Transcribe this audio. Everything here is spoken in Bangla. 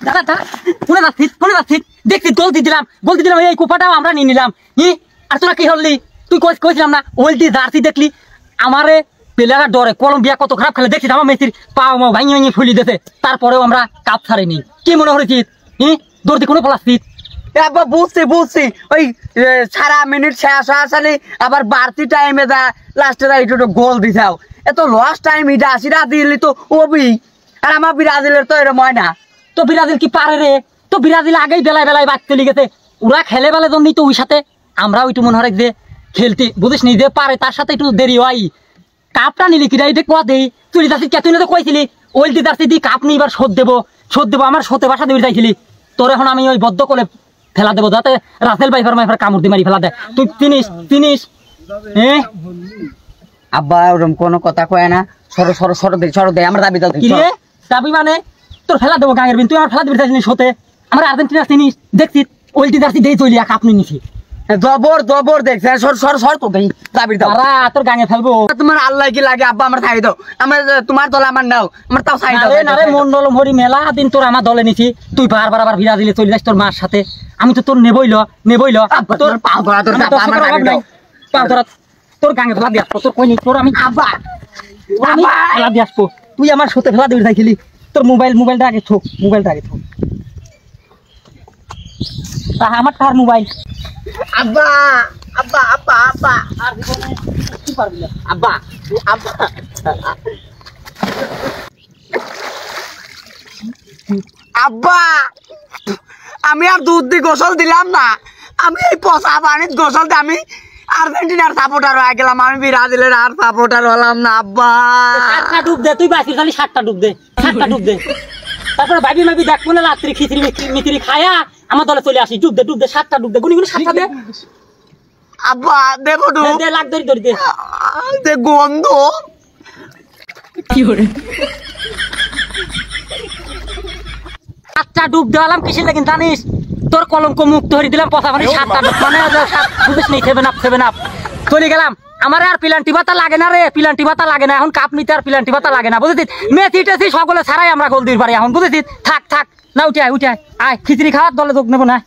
দাদা দাদা ফোনে যাচ্ছি দেখছি গোল দিলাম এই কুপাটাও আমরা নিয়ে নিলাম আর তোরা কি হলি তুই কইছিলাম না ওলদি জার্সি দেখলি আমারে প্লেয়াররা ডরে কলম্বিয়া কত খারাপ খেলে দেখছিস আমার মেসির পাও মাও ভাঙি ভাঙি ফুলি দিতে তারপরেও আমরা কাপ ছাড়িনি কি মনে হয়েছিস দৌড়তে কোনো প্লাস্টিক আব্বা বুঝছি ওই সারা মিনিট শেষ আসলে আবার বাড়তি টাইমে যা লাস্টে যা একটু গোল দিছাও এত লস্ট টাইম এটা আসিরা দিলি তো ওবি আর আমার ব্রাজিলের তো এরকম হয় না তো ব্রাজিল কি পারে রে তো ব্রাজিল আগেই বেলায় বাঁচতে লিগেছে ওরা খেলে বেলা জন্যই তো ওই সাথে আমরাও একটু মনে হয় যে খেলতে বুঝিস নি যে পারে তার সাথে একটু দেরি হয় কাপটা নিলি কিনা এটা কোয়া দেই তুই যাচ্ছি কে তুই না তো কইছিলি ওইলটি যাচ্ছি দি কাপ নিয়ে এবার শোধ দেবো আমার শোতে বাসা দিয়ে চাইছিলি তোর এখন আমি ওই বদ্ধ করে ফেলা দেবো যাতে রাসেল ভাই মাইফার কামড় দিয়ে মারি ফেলা দেয় তুই চিনিস আব্বা ওরকম কোনো কথা কয় না সরো দে আমরা দাবি দাও কি রে দাবি মানে তোর ফেলা দেবো গাঙের বিন তুই আমার ফেলা দিবি চাইছিস শোতে আমরা আর্জেন্টিনা চিনিস দেখছিস ওইলটি যাচ্ছি দেই চলি কাপ নিয়ে নিছি জবর দেখছে সর তো দেই দাবি দাও তোর গাঙে ফেলবো তোমার আল্লাহ কি লাগে আব্বা আমরা খাই দাও আমরা তোমার দল আমার নাও আমার তাও খাই দাও না রে মন্ডল ভরি মেলা দিন তোর আমার দলে নিছি তুই বারবার আবার ভিড়া দিলে চলে যাস তোর মার সাথে আমি তো তোর নেবইল তোর পাও ধরা তোর আমার দাবি দাও পাও ধরা তোর গাঙে ফেলা দিয়ে আসবো তোর কই তোর আমি আব্বা ফেলা দিয়ে আসবো তুই আমার সাথে ফেলা দিবি চাইছিলি তোর মোবাইলটা আগে থোক আমার তার মোবাইল আব্বা আর কি পারবি না আব্বা আমি আর দুধ দিয়ে গোসল দিলাম না আমি এই পচা পানির গোসল দিয়ে আমি আর্জেন্টিনার সাপোর্টার হয়ে গেলাম আমি ব্রাজিলের আর সাপোর্টার হলাম না আব্বা সাতটা ডুব দে তুই বাকি খালি সাতটা ডুব দে তারপরে ভাবি দেখবো না রাত্রি খিচড়ি মিচড়ি খায়া আমার দলে চলে আসি ডুব দে সাতটা ডুব দে গুনি সাতটা দে আব্বা দেবো দে লাগ ধরি দে গন্ধ কি করে সাতটা ডুব দেওয়ালাম কিসের লাগিন জানিস তোর কলঙ্ক মুক্ত হরি দিলাম পচা পানি সাতটা ডুব মানে বুঝিস নেই সেভেন আপ চলে গেলাম আমার আর পিলান্টি ভাতা লাগে না রে এখন কাপ নিতে আর পিলান্টি ভাতা লাগে না বুঝেছিস মেসি টেসি সকলে ছাড়াই আমরা গোল দিতে পারি এখন বুঝেছিস থাক না উঠে আয় খিচড়ি খাওয়ার দলে যোগ নেবো না